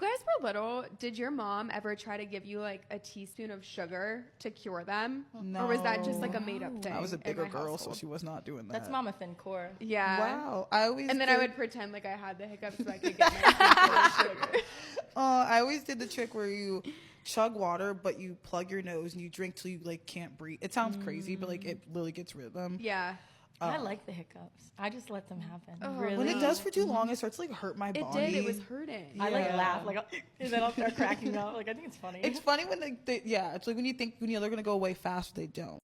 guys were little, did your mom ever try to give you like a teaspoon of sugar to cure them? No. Or was that just like a made up thing? I was a bigger girl, household? so she was not doing that. That's Mama Fincore. Yeah. Wow. And then I would pretend like I had the hiccups so I could get my sugar. I always did the trick where you chug water, but you plug your nose and you drink till you like can't breathe. It sounds crazy, but like it really gets rid of them. Yeah. I like the hiccups. I just let them happen. Oh, really? When it does for too long, it starts to like hurt my It body. did. It was hurting. I like laugh, like, and then I'll start cracking up. Like, I think it's funny. It's funny when it's like when you think they're gonna go away fast, they don't.